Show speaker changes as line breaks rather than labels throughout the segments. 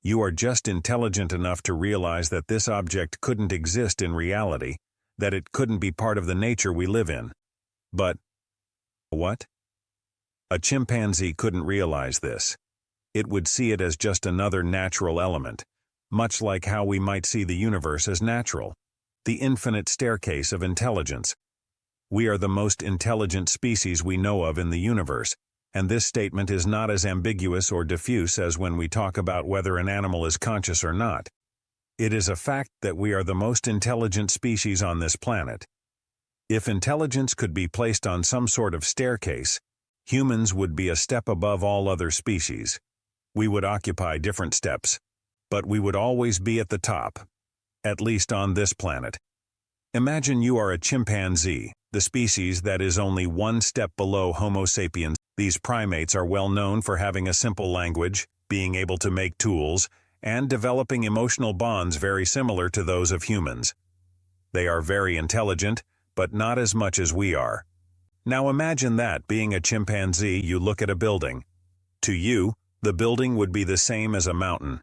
You are just intelligent enough to realize that this object couldn't exist in reality, that it couldn't be part of the nature we live in. But what? A chimpanzee couldn't realize this. It would see it as just another natural element, much like how we might see the universe as natural, the infinite staircase of intelligence. We are the most intelligent species we know of in the universe, and this statement is not as ambiguous or diffuse as when we talk about whether an animal is conscious or not. It is a fact that we are the most intelligent species on this planet. If intelligence could be placed on some sort of staircase, humans would be a step above all other species. We would occupy different steps, but we would always be at the top, at least on this planet. Imagine you are a chimpanzee, the species that is only one step below Homo sapiens. These primates are well known for having a simple language, being able to make tools, and developing emotional bonds very similar to those of humans. They are very intelligent, but not as much as we are. Now imagine that, being a chimpanzee, you look at a building. To you, the building would be the same as a mountain.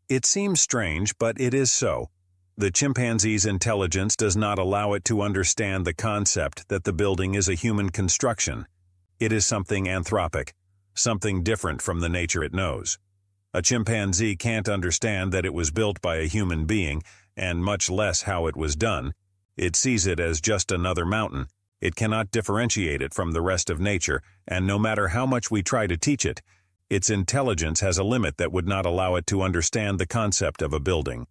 It seems strange, but it is so. The chimpanzee's intelligence does not allow it to understand the concept that the building is a human construction. It is something anthropic, something different from the nature it knows. A chimpanzee can't understand that it was built by a human being, and much less how it was done. It sees it as just another mountain. It cannot differentiate it from the rest of nature, and no matter how much we try to teach it, its intelligence has a limit that would not allow it to understand the concept of a building.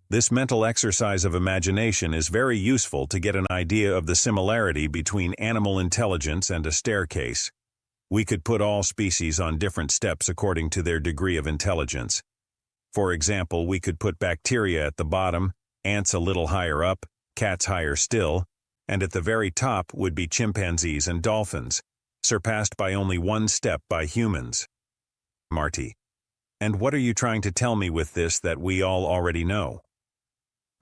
This mental exercise of imagination is very useful to get an idea of the similarity between animal intelligence and a staircase. We could put all species on different steps according to their degree of intelligence. For example, we could put bacteria at the bottom, ants a little higher up, cats higher still, and at the very top would be chimpanzees and dolphins, surpassed by only one step by humans. Marty. And what are you trying to tell me with this that we all already know?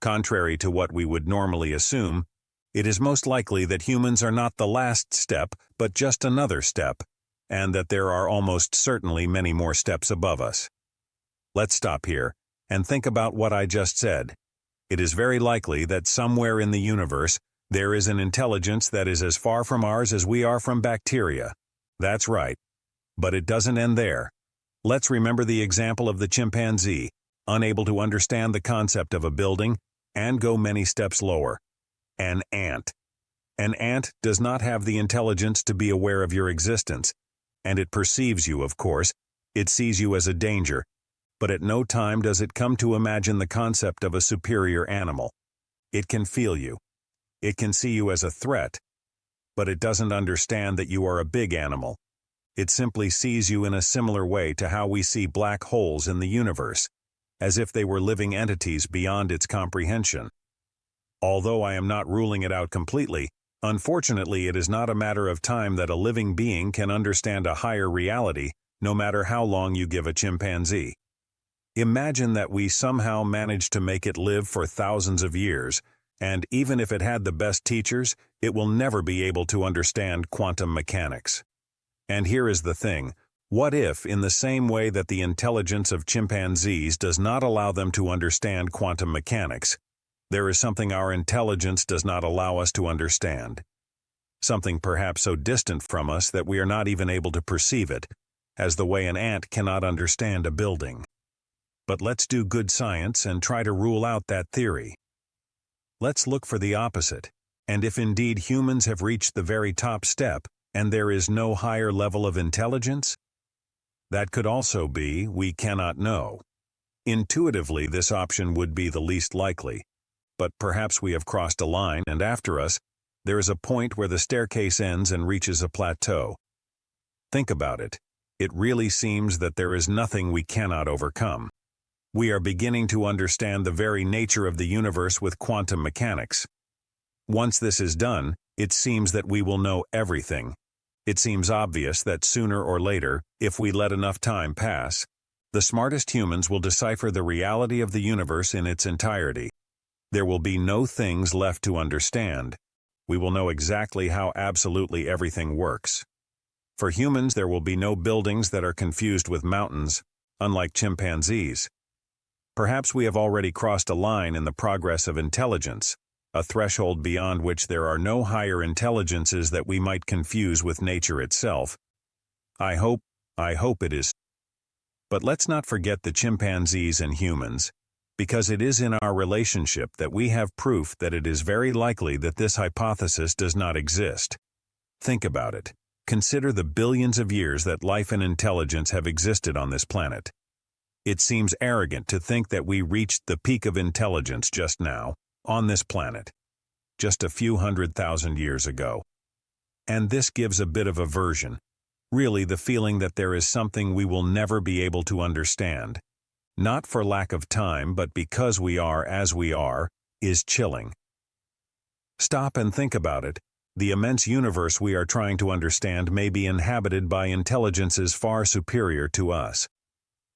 Contrary to what we would normally assume, it is most likely that humans are not the last step, but just another step, and that there are almost certainly many more steps above us. Let's stop here and think about what I just said. It is very likely that somewhere in the universe there is an intelligence that is as far from ours as we are from bacteria. That's right. But it doesn't end there. Let's remember the example of the chimpanzee, unable to understand the concept of a building, and go many steps lower. An ant. An ant does not have the intelligence to be aware of your existence, and it perceives you, of course. It sees you as a danger, but at no time does it come to imagine the concept of a superior animal. It can feel you. It can see you as a threat, but it doesn't understand that you are a big animal. It simply sees you in a similar way to how we see black holes in the universe, as if they were living entities beyond its comprehension. Although I am not ruling it out completely, unfortunately it is not a matter of time that a living being can understand a higher reality, no matter how long you give a chimpanzee. Imagine that we somehow managed to make it live for thousands of years, and even if it had the best teachers, it will never be able to understand quantum mechanics. And here is the thing. What if, in the same way that the intelligence of chimpanzees does not allow them to understand quantum mechanics, there is something our intelligence does not allow us to understand? Something perhaps so distant from us that we are not even able to perceive it, as the way an ant cannot understand a building. But let's do good science and try to rule out that theory. Let's look for the opposite, and if indeed humans have reached the very top step, and there is no higher level of intelligence, that could also be we cannot know. Intuitively, this option would be the least likely, but perhaps we have crossed a line, and after us, there is a point where the staircase ends and reaches a plateau. Think about it. It really seems that there is nothing we cannot overcome. We are beginning to understand the very nature of the universe with quantum mechanics. Once this is done, it seems that we will know everything. It seems obvious that sooner or later, if we let enough time pass, the smartest humans will decipher the reality of the universe in its entirety. There will be no things left to understand. We will know exactly how absolutely everything works. For humans, there will be no buildings that are confused with mountains, unlike chimpanzees. Perhaps we have already crossed a line in the progress of intelligence, a threshold beyond which there are no higher intelligences that we might confuse with nature itself. I hope it is. But let's not forget the chimpanzees and humans, because it is in our relationship that we have proof that it is very likely that this hypothesis does not exist. Think about it. Consider the billions of years that life and intelligence have existed on this planet. It seems arrogant to think that we reached the peak of intelligence just now, on this planet, just a few 100,000 years ago. And this gives a bit of aversion, really the feeling that there is something we will never be able to understand, not for lack of time but because we are as we are, is chilling. Stop and think about it. The immense universe we are trying to understand may be inhabited by intelligences far superior to us.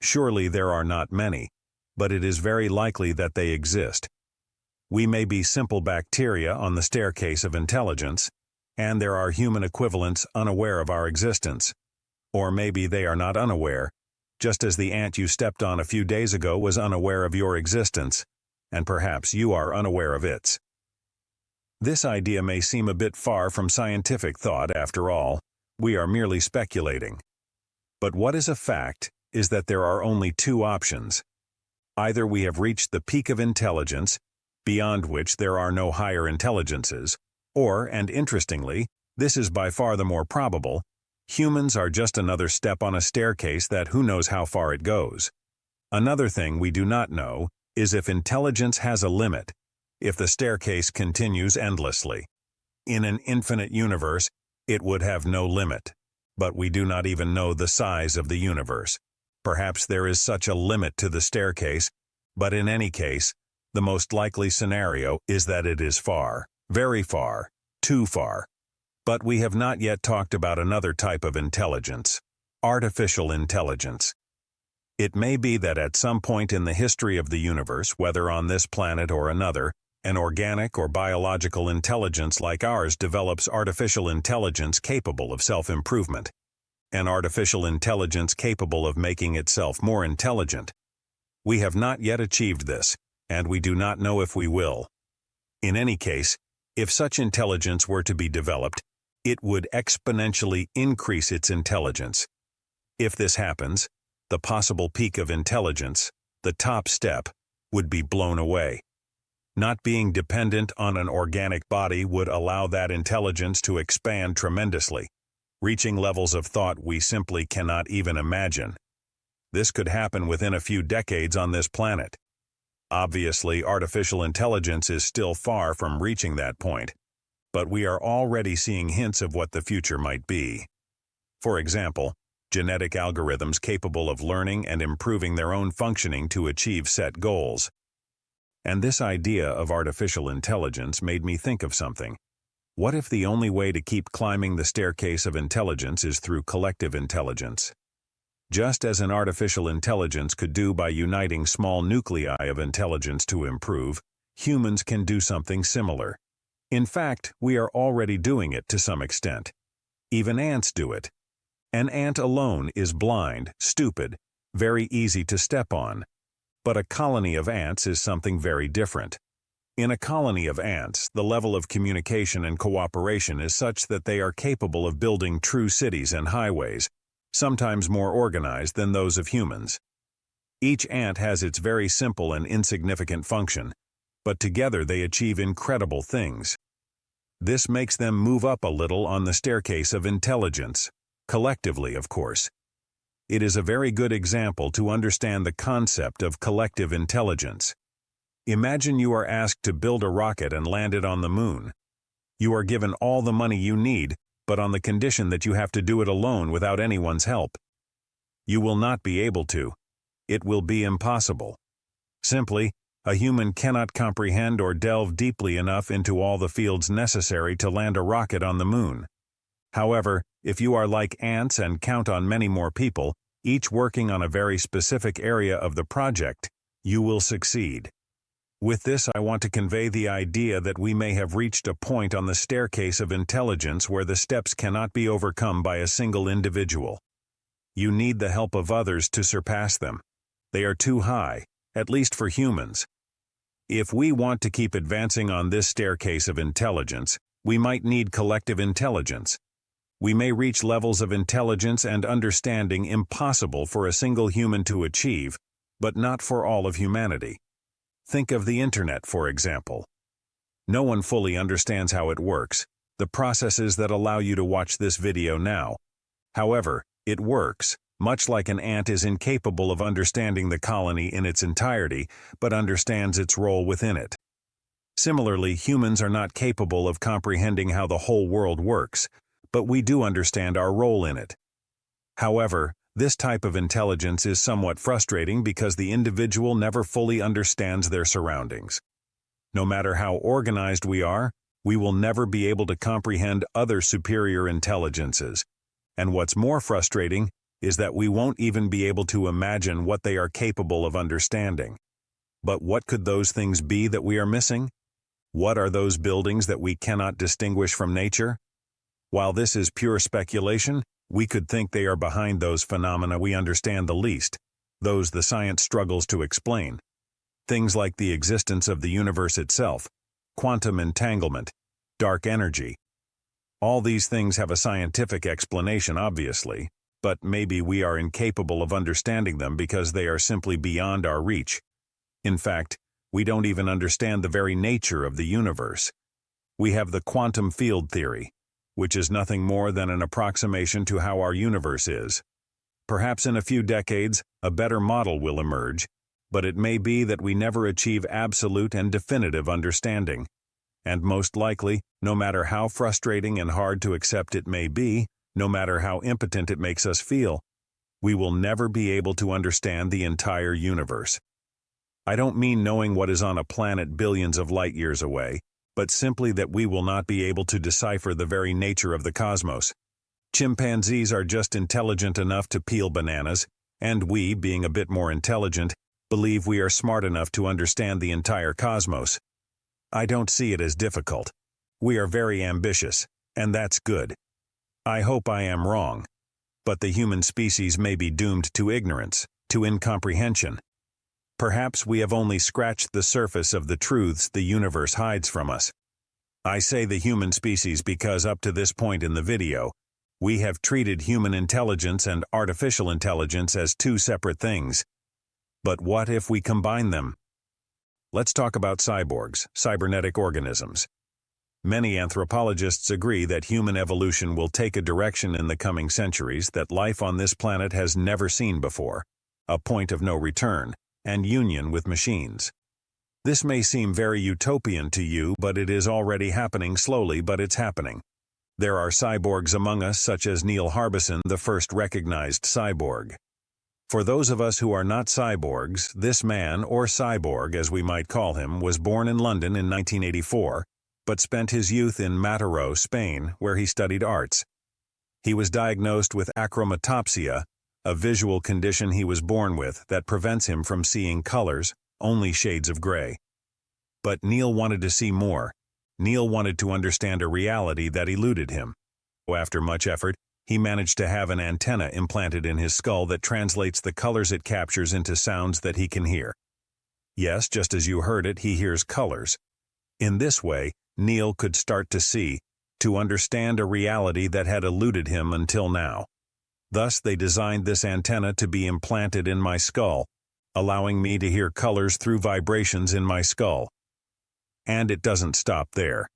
Surely there are not many, but it is very likely that they exist. We may be simple bacteria on the staircase of intelligence, and there are human equivalents unaware of our existence. Or maybe they are not unaware, just as the ant you stepped on a few days ago was unaware of your existence, and perhaps you are unaware of its. This idea may seem a bit far from scientific thought after all. We are merely speculating. But what is a fact is that there are only two options. Either we have reached the peak of intelligence, beyond which there are no higher intelligences, or, and interestingly, this is by far the more probable, humans are just another step on a staircase that who knows how far it goes. Another thing we do not know is if intelligence has a limit, if the staircase continues endlessly. In an infinite universe, it would have no limit. But we do not even know the size of the universe. Perhaps there is such a limit to the staircase, but in any case, the most likely scenario is that it is far, very far, too far. But we have not yet talked about another type of intelligence, artificial intelligence. It may be that at some point in the history of the universe, whether on this planet or another, an organic or biological intelligence like ours develops artificial intelligence capable of self-improvement. An artificial intelligence capable of making itself more intelligent. We have not yet achieved this, and we do not know if we will. In any case, if such intelligence were to be developed, it would exponentially increase its intelligence. If this happens, the possible peak of intelligence, the top step, would be blown away. Not being dependent on an organic body would allow that intelligence to expand tremendously, reaching levels of thought we simply cannot even imagine. This could happen within a few decades on this planet. Obviously, artificial intelligence is still far from reaching that point, but we are already seeing hints of what the future might be. For example, genetic algorithms capable of learning and improving their own functioning to achieve set goals. And this idea of artificial intelligence made me think of something. What if the only way to keep climbing the staircase of intelligence is through collective intelligence? Just as an artificial intelligence could do by uniting small nuclei of intelligence to improve, humans can do something similar. In fact, we are already doing it to some extent. Even ants do it. An ant alone is blind, stupid, very easy to step on. But a colony of ants is something very different. In a colony of ants, the level of communication and cooperation is such that they are capable of building true cities and highways, sometimes more organized than those of humans. Each ant has its very simple and insignificant function, but together they achieve incredible things. This makes them move up a little on the staircase of intelligence, collectively, of course. It is a very good example to understand the concept of collective intelligence. Imagine you are asked to build a rocket and land it on the moon. You are given all the money you need, but on the condition that you have to do it alone without anyone's help. You will not be able to. It will be impossible. Simply, a human cannot comprehend or delve deeply enough into all the fields necessary to land a rocket on the moon. However, if you are like ants and count on many more people, each working on a very specific area of the project, you will succeed. With this, I want to convey the idea that we may have reached a point on the staircase of intelligence where the steps cannot be overcome by a single individual. You need the help of others to surpass them. They are too high, at least for humans. If we want to keep advancing on this staircase of intelligence, we might need collective intelligence. We may reach levels of intelligence and understanding impossible for a single human to achieve, but not for all of humanity. Think of the internet, for example. No one fully understands how it works, the processes that allow you to watch this video now. However, it works, much like an ant is incapable of understanding the colony in its entirety, but understands its role within it. Similarly, humans are not capable of comprehending how the whole world works, but we do understand our role in it. However, this type of intelligence is somewhat frustrating because the individual never fully understands their surroundings. No matter how organized we are, we will never be able to comprehend other superior intelligences. And what's more frustrating is that we won't even be able to imagine what they are capable of understanding. But what could those things be that we are missing? What are those buildings that we cannot distinguish from nature? While this is pure speculation, we could think they are behind those phenomena we understand the least, those the science struggles to explain. Things like the existence of the universe itself, quantum entanglement, dark energy. All these things have a scientific explanation, obviously, but maybe we are incapable of understanding them because they are simply beyond our reach. In fact, we don't even understand the very nature of the universe. We have the quantum field theory, which is nothing more than an approximation to how our universe is. Perhaps in a few decades, a better model will emerge, but it may be that we never achieve absolute and definitive understanding. And most likely, no matter how frustrating and hard to accept it may be, no matter how impotent it makes us feel, we will never be able to understand the entire universe. I don't mean knowing what is on a planet billions of light years away, but simply that we will not be able to decipher the very nature of the cosmos. Chimpanzees are just intelligent enough to peel bananas, and we, being a bit more intelligent, believe we are smart enough to understand the entire cosmos. I don't see it as difficult. We are very ambitious, and that's good. I hope I am wrong, but the human species may be doomed to ignorance, to incomprehension. Perhaps we have only scratched the surface of the truths the universe hides from us. I say the human species because up to this point in the video, we have treated human intelligence and artificial intelligence as two separate things. But what if we combine them? Let's talk about cyborgs, cybernetic organisms. Many anthropologists agree that human evolution will take a direction in the coming centuries that life on this planet has never seen before, a point of no return, and union with machines. This may seem very utopian to you, but it is already happening slowly, but it's happening. There are cyborgs among us such as Neil Harbison, the first recognized cyborg. For those of us who are not cyborgs, this man, or cyborg as we might call him, was born in London in 1984, but spent his youth in Mataró, Spain, where he studied arts. He was diagnosed with achromatopsia, a visual condition he was born with that prevents him from seeing colors, only shades of gray. But Neil wanted to see more. Neil wanted to understand a reality that eluded him. After much effort, he managed to have an antenna implanted in his skull that translates the colors it captures into sounds that he can hear. Yes, just as you heard it, he hears colors. In this way, Neil could start to see, to understand a reality that had eluded him until now. Thus, they designed this antenna to be implanted in my skull, allowing me to hear colors through vibrations in my skull. And it doesn't stop there.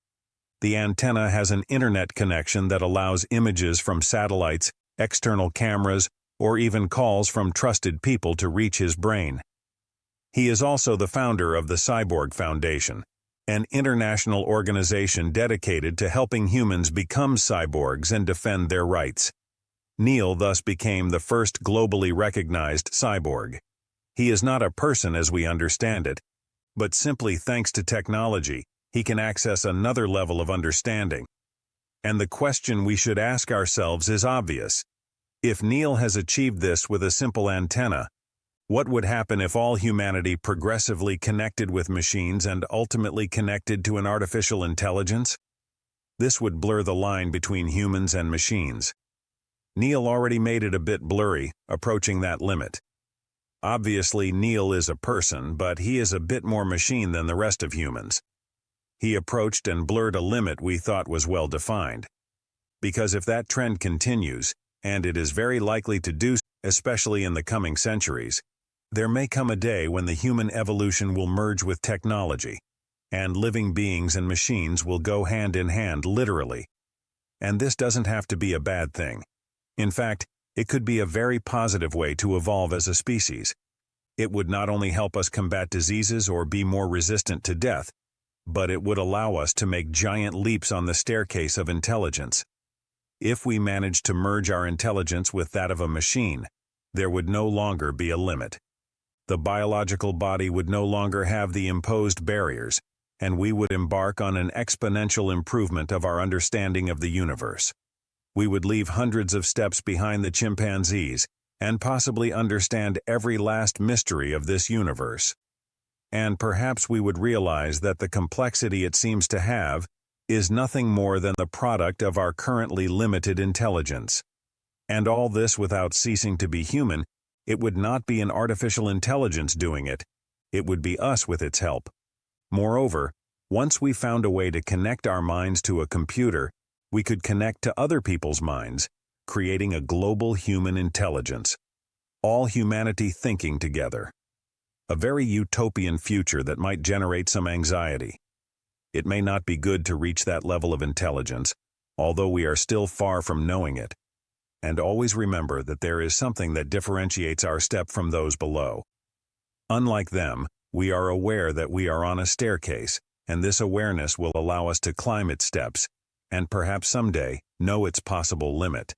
The antenna has an internet connection that allows images from satellites, external cameras, or even calls from trusted people to reach his brain. He is also the founder of the Cyborg Foundation, an international organization dedicated to helping humans become cyborgs and defend their rights. Neil thus became the first globally recognized cyborg. He is not a person as we understand it, but simply thanks to technology, he can access another level of understanding. And the question we should ask ourselves is obvious. If Neil has achieved this with a simple antenna, what would happen if all humanity progressively connected with machines and ultimately connected to an artificial intelligence? This would blur the line between humans and machines. Neil already made it a bit blurry, approaching that limit. Obviously, Neil is a person, but he is a bit more machine than the rest of humans. He approached and blurred a limit we thought was well defined. Because if that trend continues, and it is very likely to do so, especially in the coming centuries, there may come a day when the human evolution will merge with technology, and living beings and machines will go hand in hand literally. And this doesn't have to be a bad thing. In fact, it could be a very positive way to evolve as a species. It would not only help us combat diseases or be more resistant to death, but it would allow us to make giant leaps on the staircase of intelligence. If we managed to merge our intelligence with that of a machine, there would no longer be a limit. The biological body would no longer have the imposed barriers, and we would embark on an exponential improvement of our understanding of the universe. We would leave hundreds of steps behind the chimpanzees and possibly understand every last mystery of this universe. And perhaps we would realize that the complexity it seems to have is nothing more than the product of our currently limited intelligence. And all this without ceasing to be human. It would not be an artificial intelligence doing it. It would be us with its help. Moreover, once we found a way to connect our minds to a computer, we could connect to other people's minds, creating a global human intelligence. All humanity thinking together. A very utopian future that might generate some anxiety. It may not be good to reach that level of intelligence, although we are still far from knowing it. And always remember that there is something that differentiates our step from those below. Unlike them, we are aware that we are on a staircase, and this awareness will allow us to climb its steps, and perhaps someday know its possible limit.